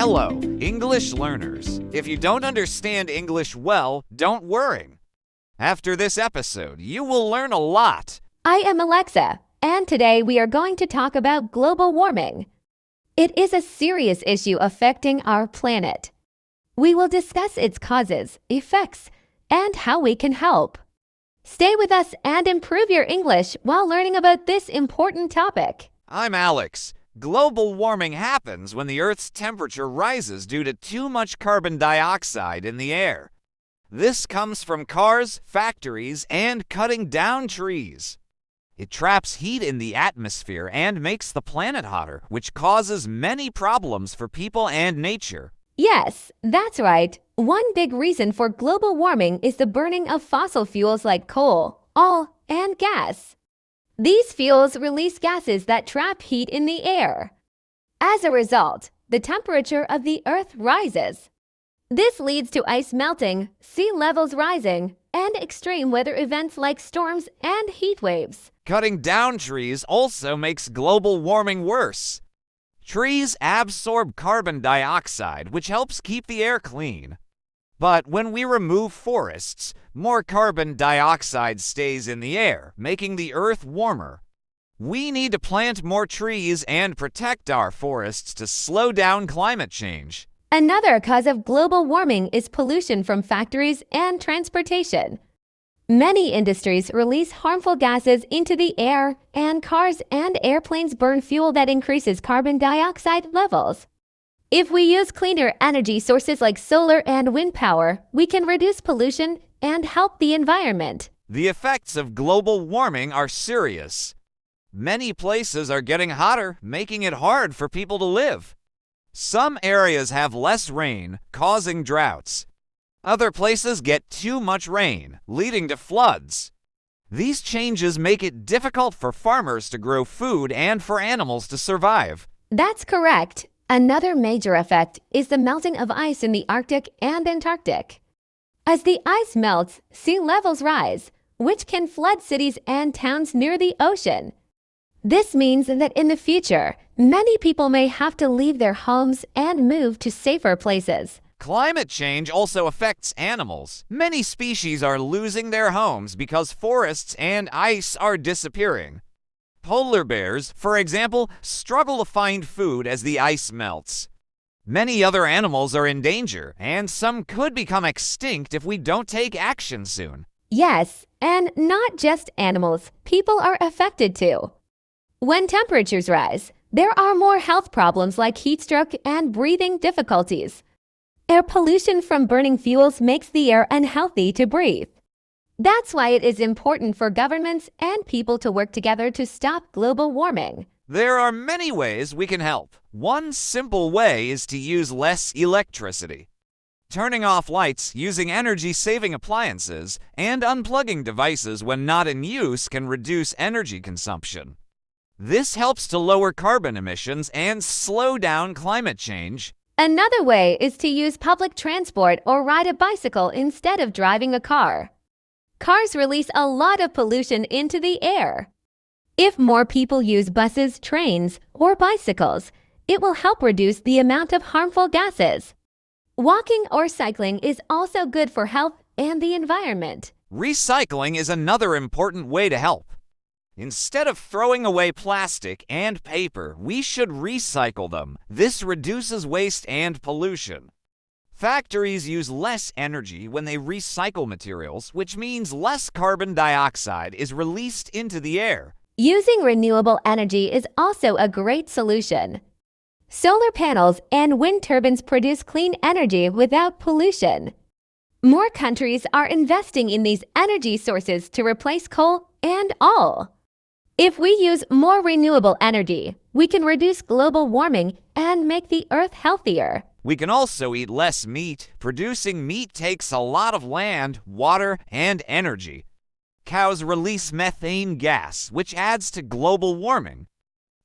Hello, English learners. If you don't understand English well, don't worry. After this episode, you will learn a lot. I am Alexa, and today we are going to talk about global warming. It is a serious issue affecting our planet. We will discuss its causes, effects, and how we can help. Stay with us and improve your English while learning about this important topic. I'm Alex. Global warming happens when the Earth's temperature rises due to too much carbon dioxide in the air. This comes from cars, factories, and cutting down trees. It traps heat in the atmosphere and makes the planet hotter, which causes many problems for people and nature. Yes, that's right. One big reason for global warming is the burning of fossil fuels like coal, oil, and gas. These fuels release gases that trap heat in the air. As a result, the temperature of the Earth rises. This leads to ice melting, sea levels rising, and extreme weather events like storms and heat waves. Cutting down trees also makes global warming worse. Trees absorb carbon dioxide, which helps keep the air clean. But when we remove forests, more carbon dioxide stays in the air, making the Earth warmer. We need to plant more trees and protect our forests to slow down climate change. Another cause of global warming is pollution from factories and transportation. Many industries release harmful gases into the air, and cars and airplanes burn fuel that increases carbon dioxide levels. If we use cleaner energy sources like solar and wind power, we can reduce pollution and help the environment. The effects of global warming are serious. Many places are getting hotter, making it hard for people to live. Some areas have less rain, causing droughts. Other places get too much rain, leading to floods. These changes make it difficult for farmers to grow food and for animals to survive. That's correct. Another major effect is the melting of ice in the Arctic and Antarctic. As the ice melts, sea levels rise, which can flood cities and towns near the ocean. This means that in the future, many people may have to leave their homes and move to safer places. Climate change also affects animals. Many species are losing their homes because forests and ice are disappearing. Polar bears, for example, struggle to find food as the ice melts. Many other animals are in danger, and some could become extinct if we don't take action soon. Yes, and not just animals, people are affected too. When temperatures rise, there are more health problems like heat stroke and breathing difficulties. Air pollution from burning fuels makes the air unhealthy to breathe. That's why it is important for governments and people to work together to stop global warming. There are many ways we can help. One simple way is to use less electricity. Turning off lights, using energy-saving appliances, and unplugging devices when not in use can reduce energy consumption. This helps to lower carbon emissions and slow down climate change. Another way is to use public transport or ride a bicycle instead of driving a car. Cars release a lot of pollution into the air. If more people use buses, trains, or bicycles, it will help reduce the amount of harmful gases. Walking or cycling is also good for health and the environment. Recycling is another important way to help. Instead of throwing away plastic and paper, we should recycle them. This reduces waste and pollution. Factories use less energy when they recycle materials, which means less carbon dioxide is released into the air. Using renewable energy is also a great solution. Solar panels and wind turbines produce clean energy without pollution. More countries are investing in these energy sources to replace coal and oil. If we use more renewable energy, we can reduce global warming and make the Earth healthier. We can also eat less meat. Producing meat takes a lot of land, water, and energy. Cows release methane gas, which adds to global warming.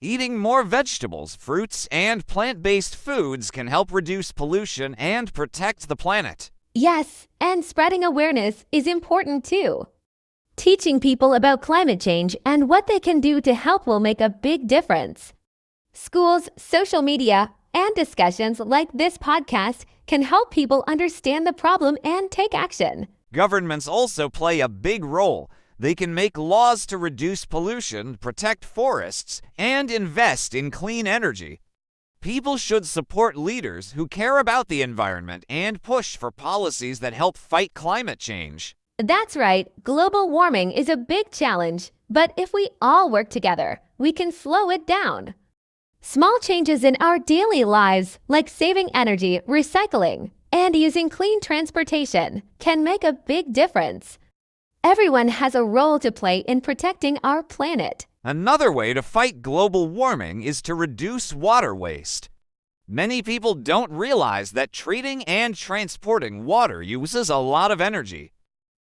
Eating more vegetables, fruits, and plant-based foods can help reduce pollution and protect the planet. Yes, and spreading awareness is important too. Teaching people about climate change and what they can do to help will make a big difference. Schools, social media, and discussions like this podcast can help people understand the problem and take action. Governments also play a big role. They can make laws to reduce pollution, protect forests, and invest in clean energy. People should support leaders who care about the environment and push for policies that help fight climate change. That's right, global warming is a big challenge, but if we all work together, we can slow it down. Small changes in our daily lives, like saving energy, recycling, and using clean transportation, can make a big difference. Everyone has a role to play in protecting our planet. Another way to fight global warming is to reduce water waste. Many people don't realize that treating and transporting water uses a lot of energy.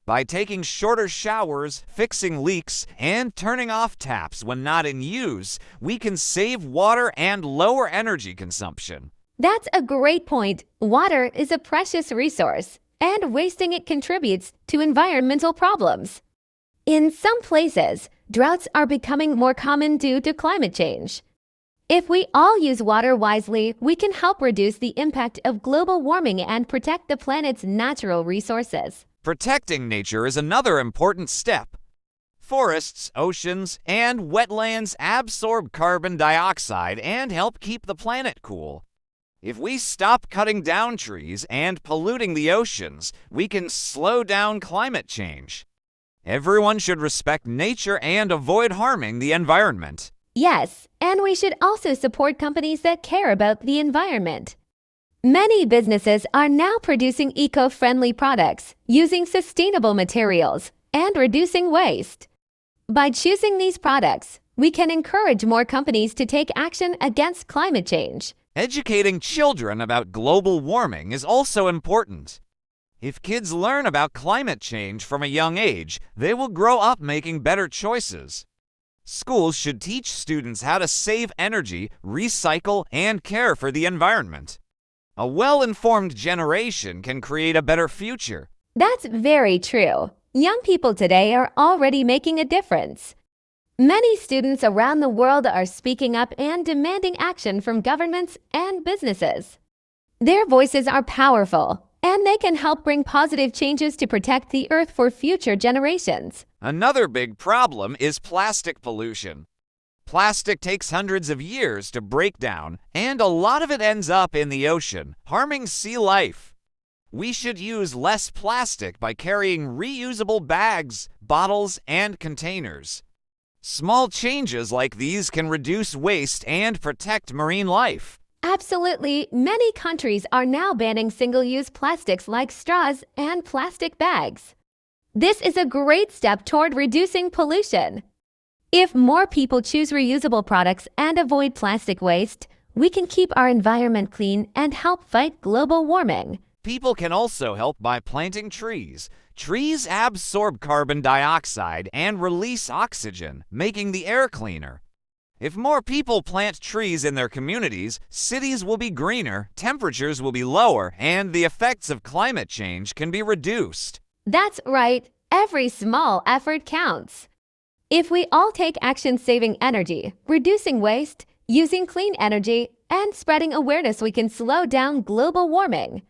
By taking shorter showers, fixing leaks, and turning off taps when not in use, we can save water and lower energy consumption. That's a great point. Water is a precious resource, and wasting it contributes to environmental problems. In some places, droughts are becoming more common due to climate change. If we all use water wisely, we can help reduce the impact of global warming and protect the planet's natural resources. Protecting nature is another important step. Forests, oceans, and wetlands absorb carbon dioxide and help keep the planet cool. If we stop cutting down trees and polluting the oceans, we can slow down climate change. Everyone should respect nature and avoid harming the environment. Yes, and we should also support companies that care about the environment. Many businesses are now producing eco-friendly products, using sustainable materials, and reducing waste. By choosing these products, we can encourage more companies to take action against climate change. Educating children about global warming is also important. If kids learn about climate change from a young age, they will grow up making better choices. Schools should teach students how to save energy, recycle, and care for the environment. A well-informed generation can create a better future. That's very true. Young people today are already making a difference. Many students around the world are speaking up and demanding action from governments and businesses. Their voices are powerful, and they can help bring positive changes to protect the Earth for future generations. Another big problem is plastic pollution. Plastic takes hundreds of years to break down, and a lot of it ends up in the ocean, harming sea life. We should use less plastic by carrying reusable bags, bottles, and containers. Small changes like these can reduce waste and protect marine life. Absolutely, many countries are now banning single-use plastics like straws and plastic bags. This is a great step toward reducing pollution. If more people choose reusable products and avoid plastic waste, we can keep our environment clean and help fight global warming. People can also help by planting trees. Trees absorb carbon dioxide and release oxygen, making the air cleaner. If more people plant trees in their communities, cities will be greener, temperatures will be lower, and the effects of climate change can be reduced. That's right. Every small effort counts. If we all take action saving energy, reducing waste, using clean energy, and spreading awareness, we can slow down global warming.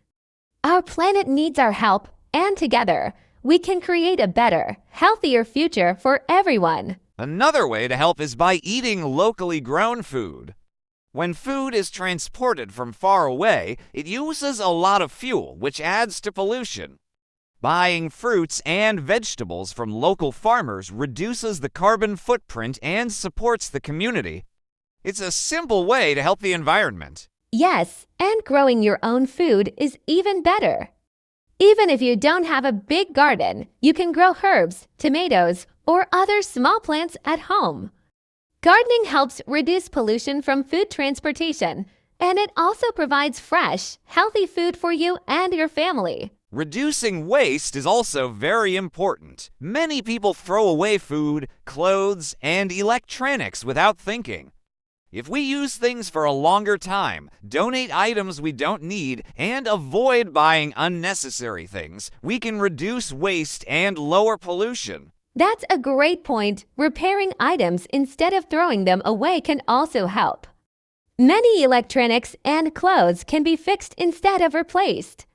Our planet needs our help, and together, we can create a better, healthier future for everyone. Another way to help is by eating locally grown food. When food is transported from far away, it uses a lot of fuel, which adds to pollution. Buying fruits and vegetables from local farmers reduces the carbon footprint and supports the community. It's a simple way to help the environment. Yes, and growing your own food is even better. Even if you don't have a big garden, you can grow herbs, tomatoes, or other small plants at home. Gardening helps reduce pollution from food transportation, and it also provides fresh, healthy food for you and your family. Reducing waste is also very important. Many people throw away food, clothes, and electronics without thinking. If we use things for a longer time, donate items we don't need, and avoid buying unnecessary things, we can reduce waste and lower pollution. That's a great point. Repairing items instead of throwing them away can also help. Many electronics and clothes can be fixed instead of replaced.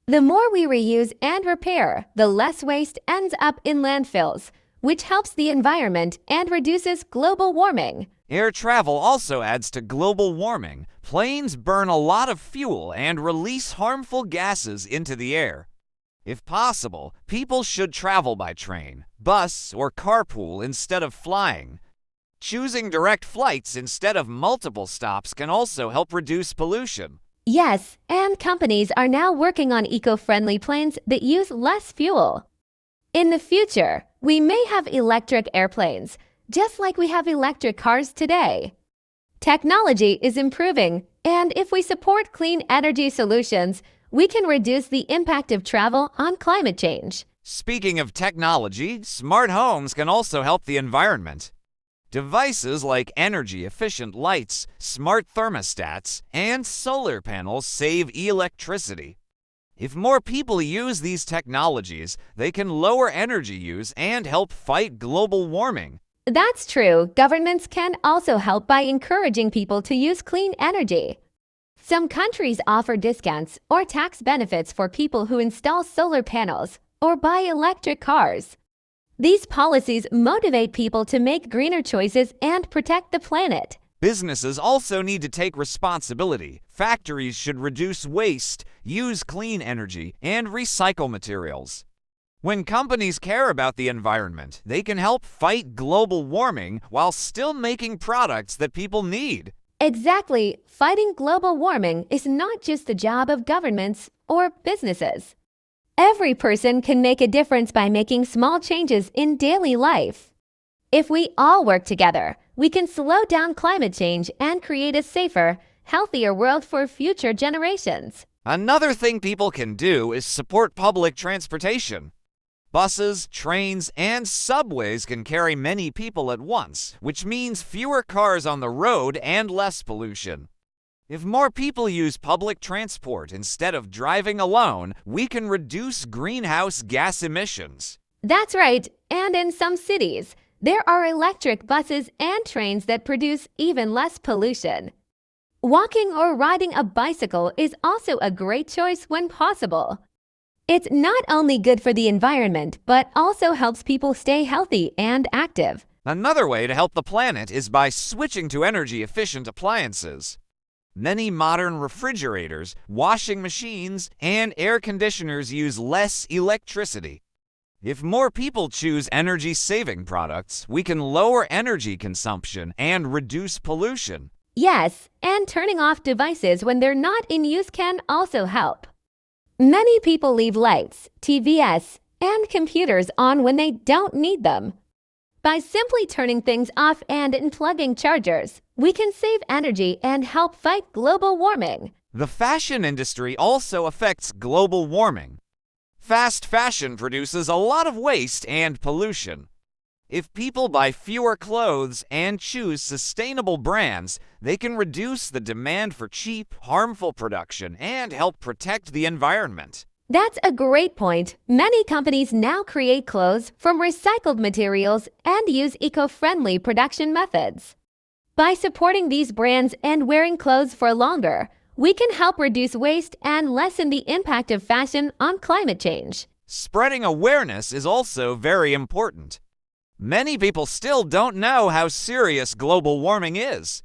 The more we reuse and repair, the less waste ends up in landfills, which helps the environment and reduces global warming. Air travel also adds to global warming. Planes burn a lot of fuel and release harmful gases into the air. If possible, people should travel by train, bus, or carpool instead of flying. Choosing direct flights instead of multiple stops can also help reduce pollution. Yes, and companies are now working on eco-friendly planes that use less fuel. In the future, we may have electric airplanes, just like we have electric cars today. Technology is improving, and if we support clean energy solutions, we can reduce the impact of travel on climate change. Speaking of technology, smart homes can also help the environment. Devices like energy-efficient lights, smart thermostats, and solar panels save electricity. If more people use these technologies, they can lower energy use and help fight global warming. That's true. Governments can also help by encouraging people to use clean energy. Some countries offer discounts or tax benefits for people who install solar panels or buy electric cars. These policies motivate people to make greener choices and protect the planet. Businesses also need to take responsibility. Factories should reduce waste, use clean energy, and recycle materials. When companies care about the environment, they can help fight global warming while still making products that people need. Exactly. Fighting global warming is not just the job of governments or businesses. Every person can make a difference by making small changes in daily life. If we all work together, we can slow down climate change and create a safer, healthier world for future generations. Another thing people can do is support public transportation. Buses, trains, and subways can carry many people at once, which means fewer cars on the road and less pollution. If more people use public transport instead of driving alone, we can reduce greenhouse gas emissions. That's right, and in some cities, there are electric buses and trains that produce even less pollution. Walking or riding a bicycle is also a great choice when possible. It's not only good for the environment, but also helps people stay healthy and active. Another way to help the planet is by switching to energy-efficient appliances. Many modern refrigerators, washing machines, and air conditioners use less electricity. If more people choose energy-saving products, we can lower energy consumption and reduce pollution. Yes, and turning off devices when they're not in use can also help. Many people leave lights, TVs, and computers on when they don't need them. By simply turning things off and unplugging chargers, we can save energy and help fight global warming. The fashion industry also affects global warming. Fast fashion produces a lot of waste and pollution. If people buy fewer clothes and choose sustainable brands, they can reduce the demand for cheap, harmful production and help protect the environment. That's a great point. Many companies now create clothes from recycled materials and use eco-friendly production methods. By supporting these brands and wearing clothes for longer, we can help reduce waste and lessen the impact of fashion on climate change. Spreading awareness is also very important. Many people still don't know how serious global warming is.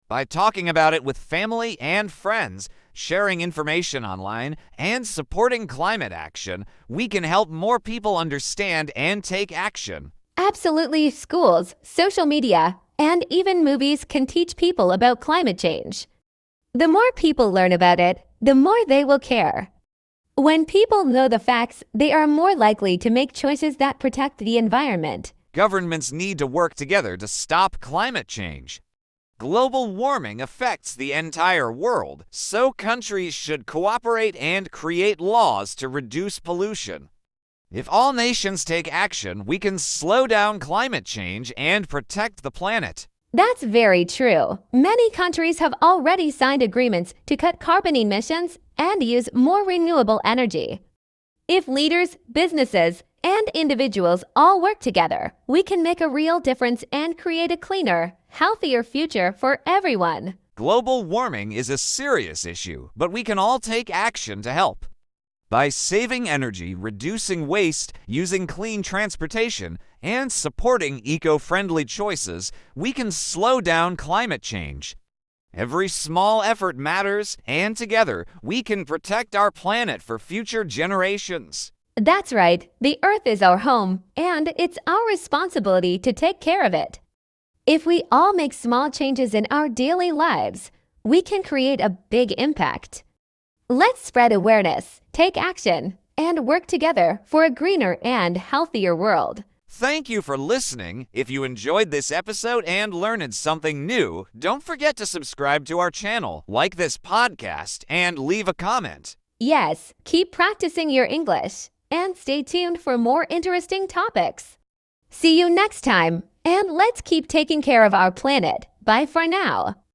By talking about it with family and friends, sharing information online, and supporting climate action, we can help more people understand and take action. Absolutely, schools, social media, and even movies can teach people about climate change. The more people learn about it, the more they will care. When people know the facts, they are more likely to make choices that protect the environment. Governments need to work together to stop climate change. Global warming affects the entire world, so countries should cooperate and create laws to reduce pollution. If all nations take action, we can slow down climate change and protect the planet. That's very true. Many countries have already signed agreements to cut carbon emissions and use more renewable energy. If leaders, businesses, and individuals all work together, we can make a real difference and create a cleaner, healthier future for everyone. Global warming is a serious issue, but we can all take action to help. By saving energy, reducing waste, using clean transportation, and supporting eco-friendly choices, we can slow down climate change. Every small effort matters, and together we can protect our planet for future generations. That's right. The Earth is our home, and it's our responsibility to take care of it. If we all make small changes in our daily lives, we can create a big impact. Let's spread awareness, take action, and work together for a greener and healthier world. Thank you for listening. If you enjoyed this episode and learned something new, don't forget to subscribe to our channel, like this podcast, and leave a comment. Yes, keep practicing your English, and stay tuned for more interesting topics. See you next time, and let's keep taking care of our planet. Bye for now.